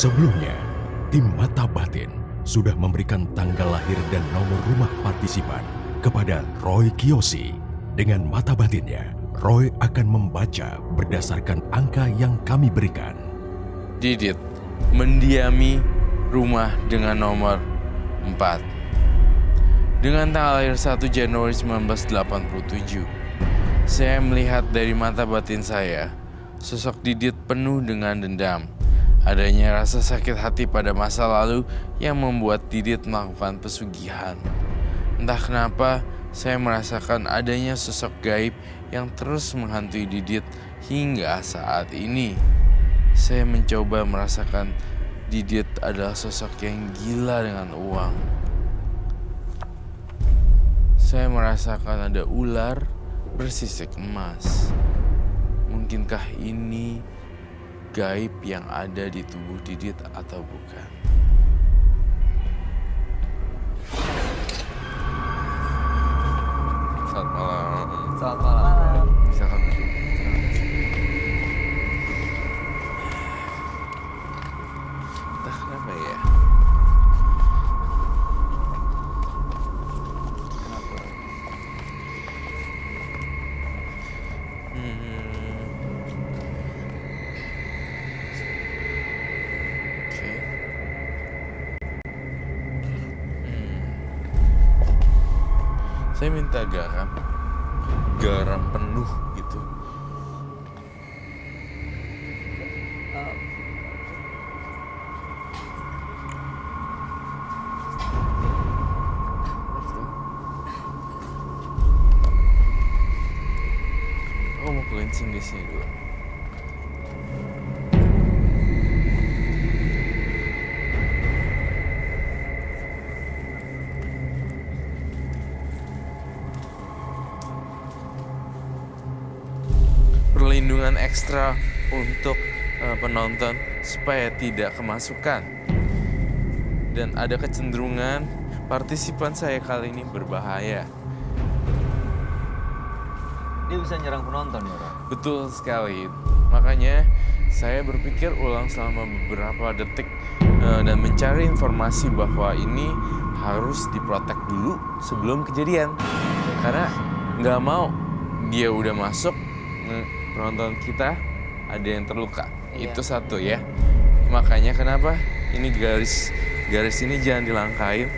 Sebelumnya, tim Mata Batin sudah memberikan tanggal lahir dan nomor rumah partisipan kepada Roy Kiyoshi. Dengan mata batinnya, Roy akan membaca berdasarkan angka yang kami berikan. Didit mendiami rumah dengan nomor 4. Dengan tanggal lahir 1 Januari 1987, saya melihat dari mata batin saya, sosok Didit penuh dengan dendam. Adanya rasa sakit hati pada masa lalu yang membuat Didit melakukan pesugihan. Entah kenapa, saya merasakan adanya sosok gaib yang terus menghantui Didit hingga saat ini. Saya mencoba merasakan Didit adalah sosok yang gila dengan uang. Saya merasakan ada ular bersisik emas. Mungkinkah ini gaib yang ada di tubuh Didit atau bukan? Selamat malam. Selamat malam. Silakan. Entah kenapa ya. Kenapa? Oke. Saya minta garam penuh gitu. Aku mau cleansing di sini dulu. Perlindungan ekstra untuk penonton supaya tidak kemasukan. Dan ada kecenderungan partisipan saya kali ini berbahaya. Dia bisa nyerang penonton ya, Ron? Betul sekali. Makanya saya berpikir ulang selama beberapa detik dan mencari informasi bahwa ini harus diprotek dulu sebelum kejadian. Karena nggak mau dia udah masuk, penonton kita ada yang terluka. Iya. Itu satu ya. Makanya kenapa ini garis ini jangan dilangkain,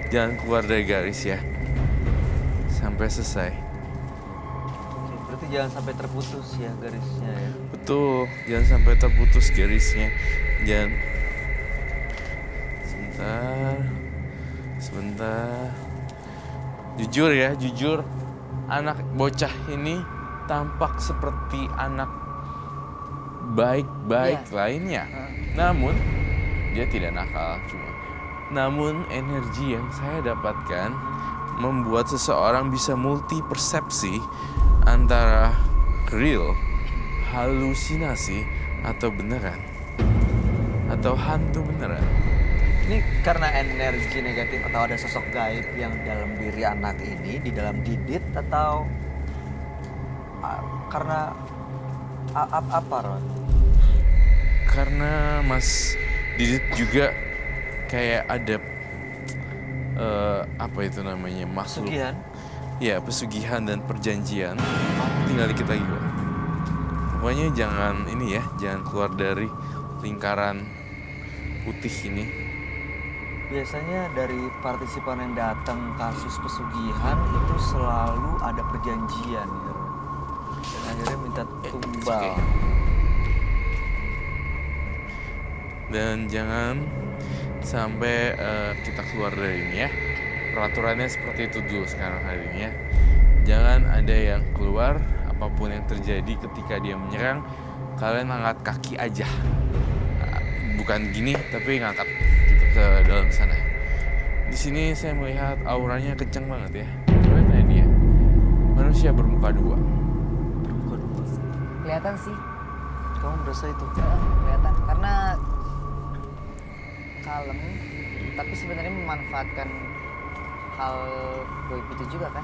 jangan keluar dari garis ya sampai selesai. Oke, berarti jangan sampai terputus ya garisnya ya. Betul, jangan sampai terputus garisnya. Jangan. Sebentar. Jujur ya, anak bocah ini tampak seperti anak baik-baik lainnya. Namun, dia tidak nakal Namun, energi yang saya dapatkan membuat seseorang bisa multi persepsi antara real, halusinasi, atau beneran. Atau hantu beneran. Ini karena energi negatif atau ada sosok gaib yang dalam diri anak ini, di dalam Didit, atau karena apa, Ron? Karena Mas Didit juga kayak ada apa itu namanya, makhluk. Pesugihan? Ya, pesugihan dan perjanjian. Tinggal dikit lagi kok. Pokoknya jangan keluar dari lingkaran putih ini. Biasanya dari partisipan yang datang kasus pesugihan itu selalu ada perjanjian ya, Ron. Dan akhirnya minta tumbal. Okay. Dan jangan sampai kita keluar dari ini ya. Peraturannya seperti itu dulu sekarang hari ini ya. Jangan ada yang keluar, apapun yang terjadi ketika dia menyerang, kalian angkat kaki aja. Bukan gini, tapi ngangkat gitu ke dalam sana. Di sini saya melihat auranya kencang banget ya. Coba tanya dia. Manusia bermuka dua. Kelihatan sih. Kamu merasa itu? Kelihatan karena kalem, tapi sebenarnya memanfaatkan hal goib itu juga kan?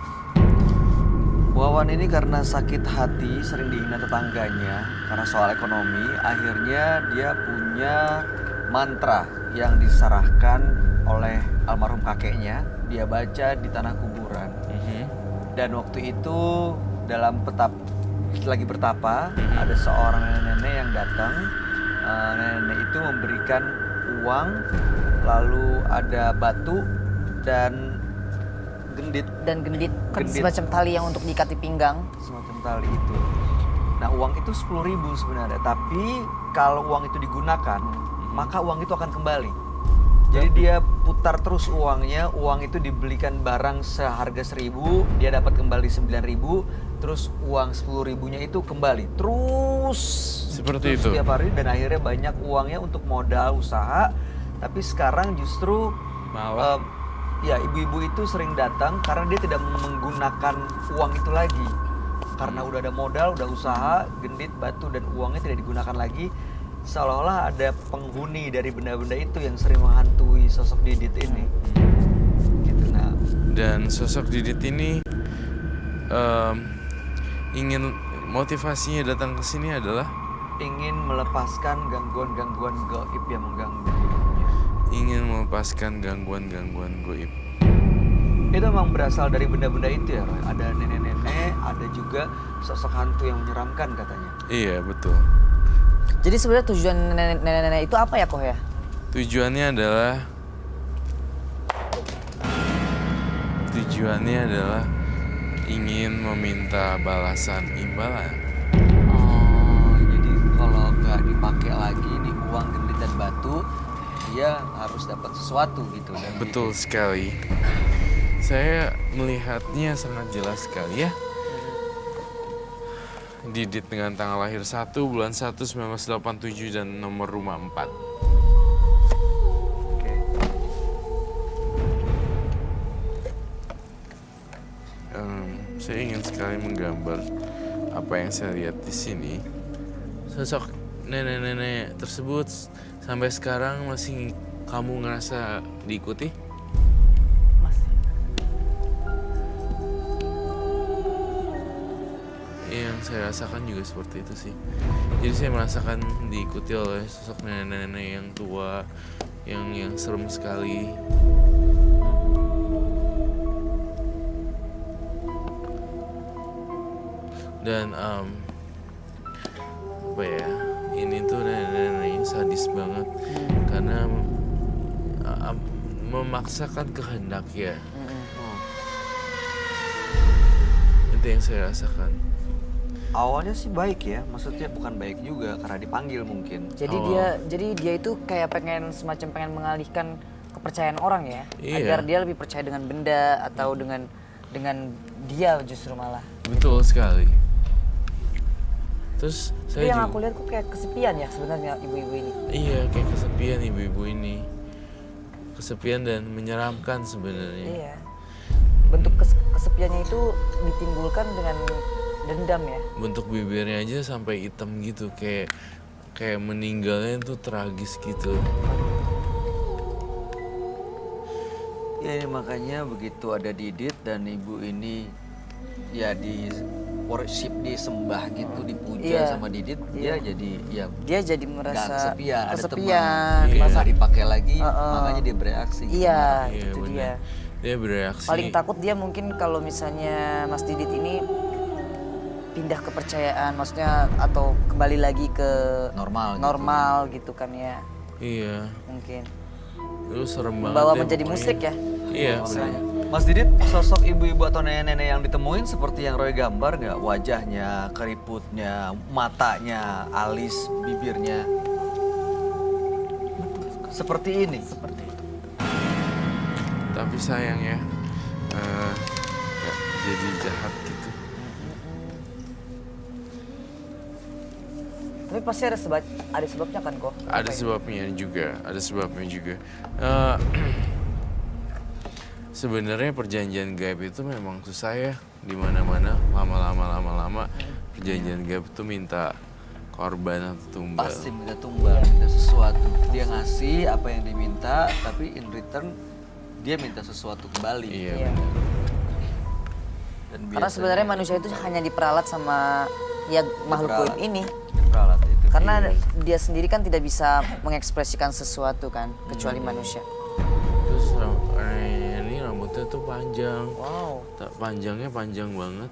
Wawan ini karena sakit hati sering dihina tetangganya karena soal ekonomi, akhirnya dia punya mantra yang disarahkan oleh almarhum kakeknya. Dia baca di tanah kuburan. Dan waktu itu dalam lagi bertapa, ada seorang nenek-nenek yang datang. Nenek itu memberikan uang, lalu ada batu dan gendit. Kan semacam tali yang untuk diikat di pinggang. Semacam tali itu. Nah, uang itu 10.000 sebenarnya, tapi kalau uang itu digunakan, maka uang itu akan kembali. Jadi dia putar terus uangnya, uang itu dibelikan barang seharga 1.000, dia dapat kembali 9.000, terus uang 10.000-nya itu kembali. Terus Seperti itu. setiap hari, dan akhirnya banyak uangnya untuk modal usaha. Tapi sekarang justru Malah. ya ibu-ibu itu sering datang karena dia tidak menggunakan uang itu lagi. Karena udah ada modal, udah usaha, gendit, batu, dan uangnya tidak digunakan lagi. Seolah-olah ada penghuni dari benda-benda itu yang sering menghantui sosok Didit ini. Gitu, nah. Dan sosok Didit ini ingin motivasinya datang ke sini adalah Ingin melepaskan gangguan-gangguan gaib yang mengganggu hidupnya. ingin melepaskan gangguan-gangguan goib. Itu memang berasal dari benda-benda itu ya, Roy. Ada nenek-nenek, ada juga sosok hantu yang menyeramkan katanya. Iya, betul. Jadi sebenarnya tujuan nenek-nenek itu apa ya, Koh ya? Tujuannya adalah ingin meminta balasan imbalan. Oh, jadi kalau nggak dipakai lagi nih uang gendit dan batu, dia harus dapat sesuatu gitu. Dan Betul sekali. Saya melihatnya sangat jelas sekali ya. Didit dengan tanggal lahir 1 bulan 1 1987 dan nomor rumah 4. Oke. Saya ingin sekali menggambar apa yang saya lihat di sini. Sosok nenek-nenek tersebut sampai sekarang masih kamu ngerasa diikuti? Yang saya rasakan juga seperti itu sih. Jadi saya merasakan diikuti oleh sosok nenek-nenek yang tua, yang serem sekali. Dan apa ya? Ini tuh nenek-neneknya sadis banget karena memaksakan kehendaknya. Itu yang saya rasakan. Awalnya sih baik ya, maksudnya bukan baik juga karena dipanggil mungkin. Jadi dia itu kayak pengen mengalihkan kepercayaan orang ya, Iya. agar dia lebih percaya dengan benda atau dengan dia justru malah. Betul sekali. Terus Tapi saya yang juga, aku lihat kok kayak kesepian ya sebenarnya ibu-ibu ini. iya kayak kesepian ibu-ibu ini, kesepian dan menyeramkan sebenarnya. Iya. Bentuk kesepiannya itu ditimbulkan dengan dendam ya. Bentuk bibirnya aja sampai hitam gitu, kayak meninggalnya itu tragis gitu. Ya ini makanya begitu ada Didit dan ibu ini ya di worship, disembah gitu, dipuja Iya. sama Didit, dia jadi ya Dia jadi nggak merasa kesepian, ada kesepian. teman. Iya. Masa dipakai lagi, Uh-uh. makanya dia bereaksi. gitu. Iya, Iya itu benar. dia. Dia bereaksi. Paling takut dia mungkin kalau misalnya Mas Didit ini pindah kepercayaan, maksudnya atau kembali lagi ke Normal gitu kan ya, Iya. mungkin Terus serem banget. membawa deh menjadi pokoknya. musik ya. Iya. Makanya. Mas Didit, sosok ibu-ibu atau nenek-nenek yang ditemuin seperti yang Roy gambar nggak? Wajahnya, keriputnya, matanya, alis, bibirnya. Seperti ini. Tapi sayang ya, nggak jadi jahat gitu. Tapi pasti ada sebabnya kan kok. Ada sebabnya juga. Sebenarnya perjanjian gaib itu memang susah ya, di mana-mana lama-lama perjanjian gaib itu minta korban atau tumbal. Pasti minta tumbal, minta sesuatu. Dia ngasih apa yang diminta, tapi in return dia minta sesuatu kembali. Iya. Iya. Dan Karena sebenarnya manusia itu hanya diperalat sama ya makhluk Diperalat. gaib ini. Diperalat itu Karena Iya. dia sendiri kan tidak bisa mengekspresikan sesuatu kan, kecuali manusia. Terus ini rambutnya tuh panjang. Wow. Panjangnya panjang banget.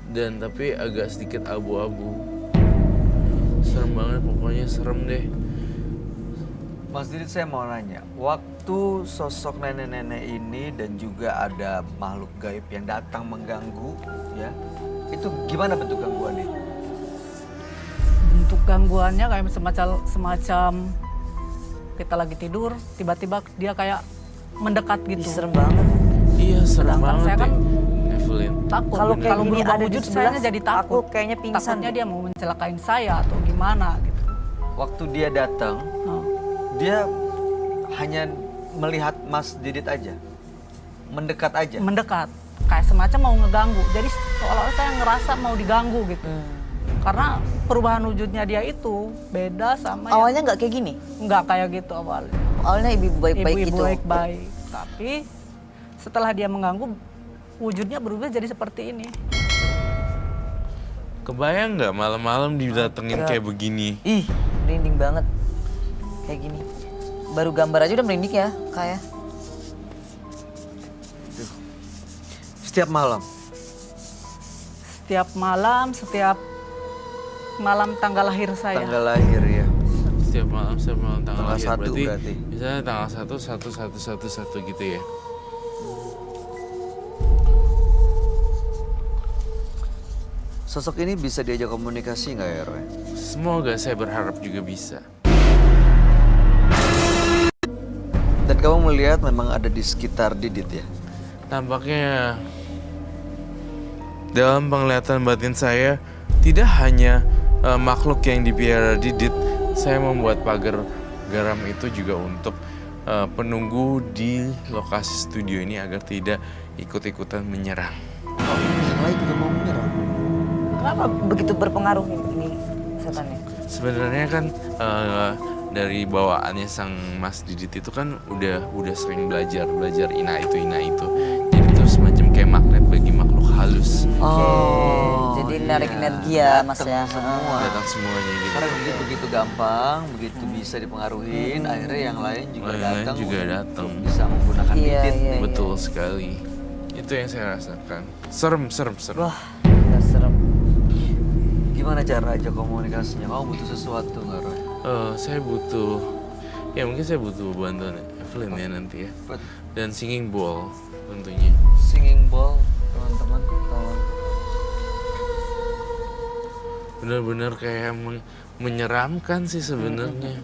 Dan tapi agak sedikit abu-abu. Serem banget, pokoknya serem deh. Mas Didit, saya mau nanya, waktu sosok nenek-nenek ini dan juga ada makhluk gaib yang datang mengganggu, ya, itu gimana bentuk gangguannya? Bentuk gangguannya kayak semacam kita lagi tidur, tiba-tiba dia kayak mendekat Ih, gitu. serem banget. Iya, serem Sedangkan banget saya kan deh, Evelyn. Takut. Kalau kayak gini berubah ada di wujud sebelah, saya jadi aku takut. kayaknya pingsan Takutnya deh. dia mau mencelakain saya atau gimana gitu. Waktu dia datang, Oh. dia hanya melihat Mas Didit aja, mendekat aja. Mendekat, kayak semacam mau ngeganggu. Jadi seolah-olah saya ngerasa mau diganggu gitu. Karena perubahan wujudnya dia itu beda sama Awalnya nggak kayak gini. nggak kayak gitu awalnya. Awalnya ibu-ibu baik-baik Ibu-ibu gitu. baik-baik. Tapi setelah dia mengganggu, wujudnya berubah jadi seperti ini. Kebayang nggak malam-malam didatengin kayak begini? Ih, merinding banget. Kayak gini. Baru gambar aja udah merinding ya, kayak. Setiap malam. Setiap malam tanggal lahir saya. Tanggal lahir ya. Setiap malam tanggal Tanggal lahir. 1 berarti. Misalnya tanggal 1 gitu ya. Sosok ini bisa diajak komunikasi nggak ya, Roy? Semoga, saya berharap juga bisa. Dan kamu melihat memang ada di sekitar Didit ya? Tampaknya dalam penglihatan batin saya tidak hanya makhluk yang dipiara Didit. Saya membuat pagar garam itu juga untuk penunggu di lokasi studio ini agar tidak ikut-ikutan menyerang. Yang lain juga mau menyerang. Kenapa begitu berpengaruh ini setannya? Sebenarnya kan dari bawaannya sang Mas Didit itu kan udah sering belajar ina itu. Jadi itu semacam kayak magnet bagi makhluk halus. Jadi narik energi ya Mas ya. Semua. Datang semuanya gitu. Karena Didit begitu gampang, begitu bisa dipengaruhin, akhirnya yang lain juga Yang lain datang juga untuk datang. bisa menggunakan Iya, Didit iya. nih. Betul sekali. Itu yang saya rasakan. Serem. Wah, udah serem. Gimana cara ajak komunikasinya? Kamu butuh sesuatu nggak, Roy? Saya butuh, ya mungkin saya butuh bantuan Evelyn ya nanti ya. Buat Dan singing bowl tentunya. singing bowl, teman-teman, tolong. Benar-benar kayak menyeramkan sih sebenarnya.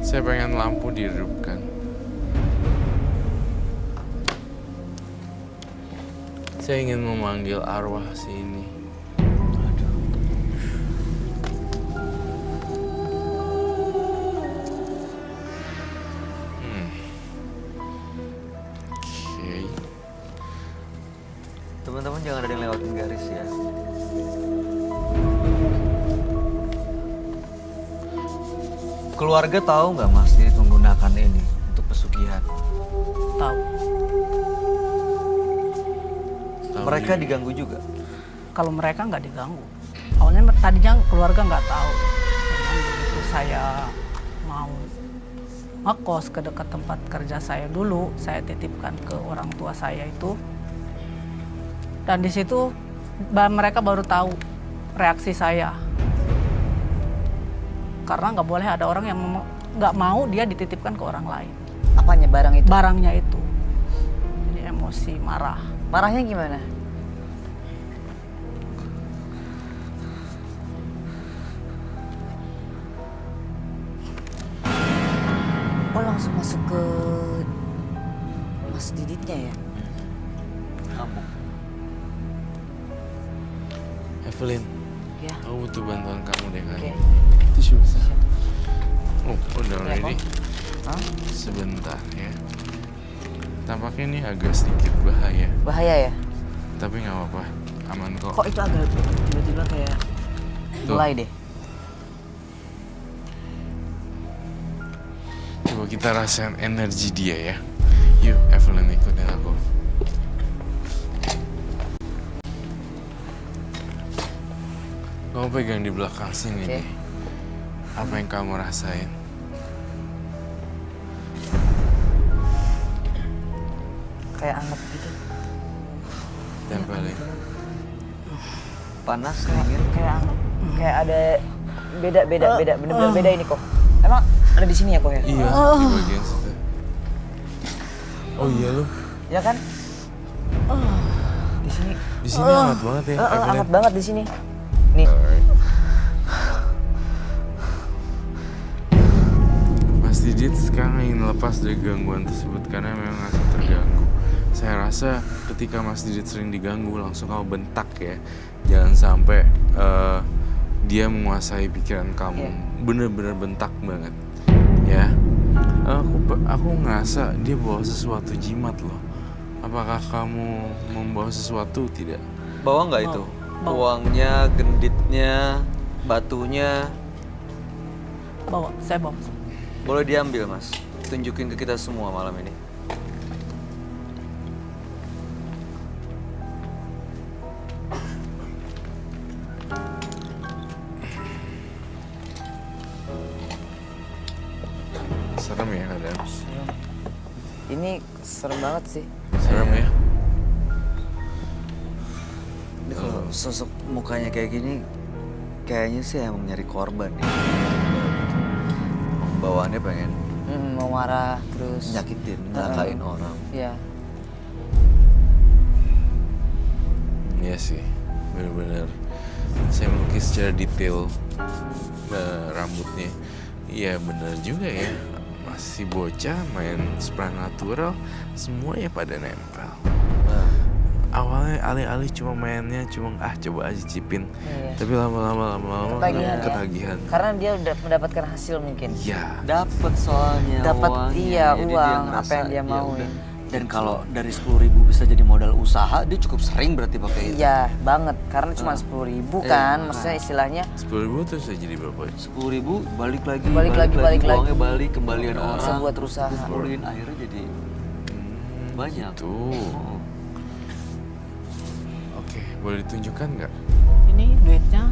Saya pengen lampu dihidupkan. Saya ingin memanggil arwah sini. Oke. Teman-teman jangan ada yang lewatin garis ya. Keluarga tahu nggak Mas Didit menggunakan ini untuk pesugihan? Tahu. Tahu Mereka juga. diganggu juga. Kalau mereka nggak diganggu. Awalnya tadinya keluarga nggak tahu. Cuman begitu saya mau ngekos ke dekat tempat kerja saya dulu, saya titipkan ke orang tua saya itu. Dan di situ mereka baru tahu reaksi saya. Karena nggak boleh ada orang yang nggak mau dia dititipkan ke orang lain. Apanya barang itu? Barangnya itu. Jadi emosi, marah. Marahnya gimana? Oh langsung masuk ke Mas Diditnya ya? Ngamuk. Evelyn, Ya. aku butuh bantuan kamu deh Oke. kayaknya. Tisu bisa. Oh, udah Ya, ready. Hah? Sebentar ya. Tampaknya ini agak sedikit bahaya, Bahaya ya? tapi nggak apa-apa, aman kok. Kok itu agak tiba-tiba kayak Tuh. mulai deh. Coba kita rasain energi dia ya. Yuk, Evelyn ikutin aku. Kamu pegang di belakang sini Oke. nih. Apa yang kamu rasain? Kayak anget gitu. Tempelin. Panas, dingin. Kayak anget. Kayak ada beda, bener-bener beda ini kok. Emang ada di sini ya kok ya? Iya, di bagian situ. Oh iya lu. Ya kan? Di sini. Di sini hangat banget ya, Evelyn. Hangat banget di sini. Nih. Alright. Mas Didit sekarang ingin lepas dari gangguan tersebut karena memang langsung terganggu. Saya rasa ketika Mas Didit sering diganggu langsung kamu bentak ya. Jangan sampai dia menguasai pikiran kamu. Bener-bener bentak banget. Ya. Aku ngerasa dia bawa sesuatu jimat loh. Apakah kamu membawa sesuatu tidak? Bawa nggak itu? Uangnya, genditnya, batunya. Bawa, saya bawa. Boleh diambil, Mas. Tunjukin ke kita semua malam ini. Serem ya kadang. Ini serem banget sih. Serem ya? Ini kalau sosok mukanya kayak gini, kayaknya sih emang nyari korban nih. Bawaannya pengen Mau marah terus. nyakitin, nyakain orang. Iya. Iya sih, bener-bener. Saya melukis secara detail rambutnya. Iya bener juga ya. Masih bocah main supernatural, semuanya pada nempel. Awalnya alih-alih cuma mainnya cuma coba aja cipin. Iya. Tapi lama-lama Ketagihan ya. ketagihan. Karena dia udah mendapatkan hasil mungkin. Iya. Dapat soalnya Dapat, uangnya. iya, Jadi dia uang, ngerasa, apa yang dia ya mau. udah. Dan kalau dari 10.000 bisa jadi modal usaha, dia cukup sering berarti pakai itu. Iya banget. Karena cuma 10.000 kan. Maksudnya istilahnya 10.000 terus saya jadi berapa? 10.000 balik lagi, Balik lagi. uangnya balik, kembalian orang. bisa buat usaha. Kumpulin akhirnya jadi banyak. Tuh. Oke, boleh ditunjukkan nggak? Ini duitnya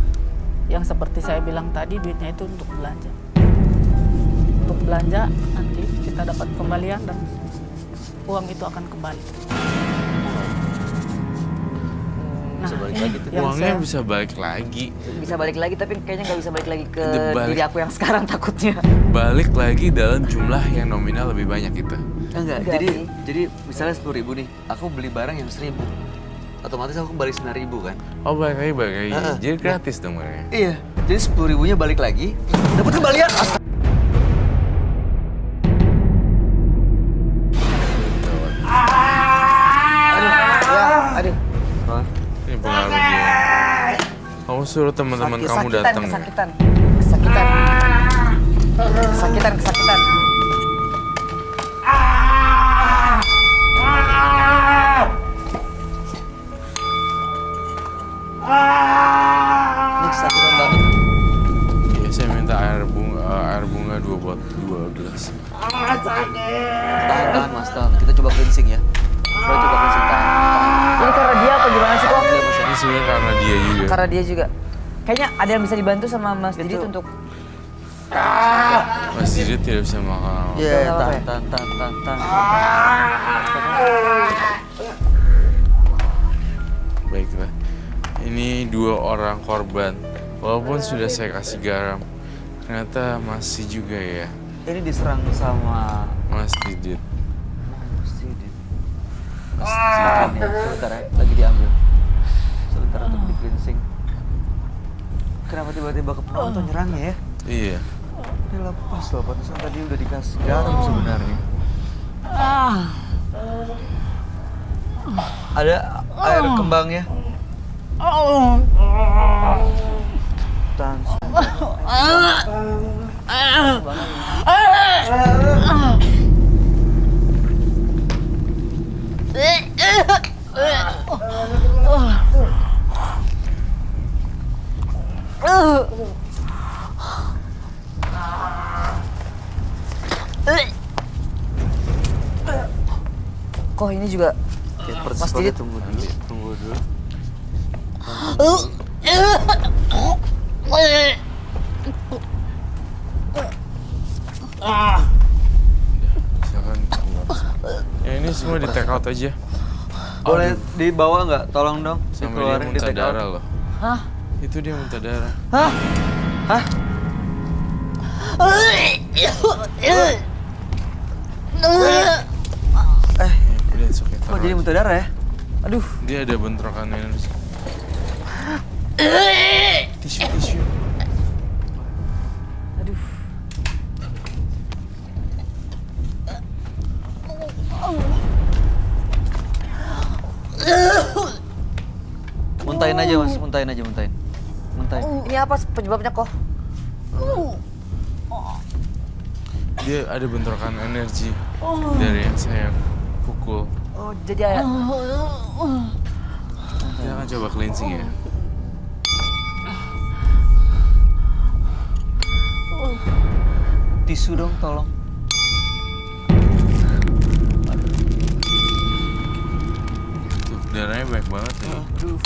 yang seperti saya bilang tadi, duitnya itu untuk belanja. Untuk belanja nanti kita dapat kembalian dan uang itu akan kembali. Bisa balik ini lagi tuh. yang Uangnya saya- bisa balik lagi. bisa balik lagi tapi kayaknya nggak bisa balik lagi ke Balik. diri aku yang sekarang takutnya. Balik lagi dalam jumlah yang nominal lebih banyak itu. Enggak, Enggak jadi sih. jadi misalnya 10.000 nih, aku beli barang yang 1.000. Otomatis aku balik 9.000 kan? Oh balik lagi. Heeh. Jadi gratis dong mereka. Iya, jadi 10.000-nya balik lagi, dapat kembalian. Aduh. Ini pengaruh dia. Kamu suruh teman-teman kamu datang. Ya? Kesakitan. Ini kesakitan banget. Iya, saya minta air bunga 2 gelas. Tahan, Mas, tahan. Kita coba cleansing ya. Coba cleansing, tahan. Ini karena dia apa gimana sih kok? Alhamdulillah, Mas, ya. Ini sebenarnya karena dia juga. Karena dia juga. Kayaknya ada yang bisa dibantu sama Mas Gitu. Didit untuk Mas Didit tidak bisa makan. Iya, Nggak apa-apa ya? tahan. Baiklah. Ini 2 orang korban. Walaupun sudah saya kasih garam, ternyata masih juga ya Ini diserang sama Mas Didit. Mas Didit. Sebentar ya, lagi diambil. Sebentar untuk di cleansing. Kenapa tiba-tiba ke penonton nyerangnya ya? Iya. Ini lepas loh, pantesan tadi udah dikasih garam sebenarnya. Ada air kembangnya? Tahan. Koh ini juga Oke, Mas Didit. tunggu dulu. Tunggu dulu. Silakan keluar. Ya ini semua di take out aja. Boleh dibawa nggak? Tolong dong. Sampai dia Dikeluarin di muntah take out. darah loh. Hah? Itu dia muntah darah. Hah? Hah? Ya, udah oke. Kok jadi muntah darah ya? Aduh, Dia ada bentrokan energi. Tisu. aduh. Muntahin aja mas, muntahin aja, muntahin. Muntahin. Ini apa penyebabnya Koh? Dia ada bentrokan energi dari yang saya pukul. Oh, jadi ayah. Kita akan coba cleansing ya. Tisu dong, tolong. Tuh, darahnya banyak banget ya. Aduh.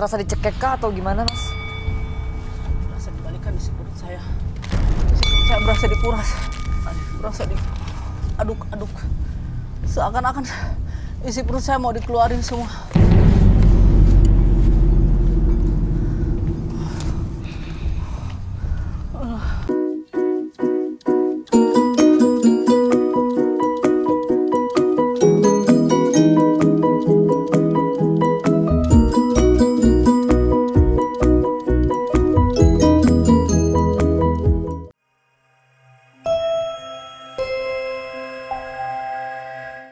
Terasa dicekek kah atau gimana, Mas? Berasa dibalikan isi perut saya. Isi perut saya berasa dikuras. Berasa di aduk-aduk. Seakan-akan isi perut saya mau dikeluarin semua.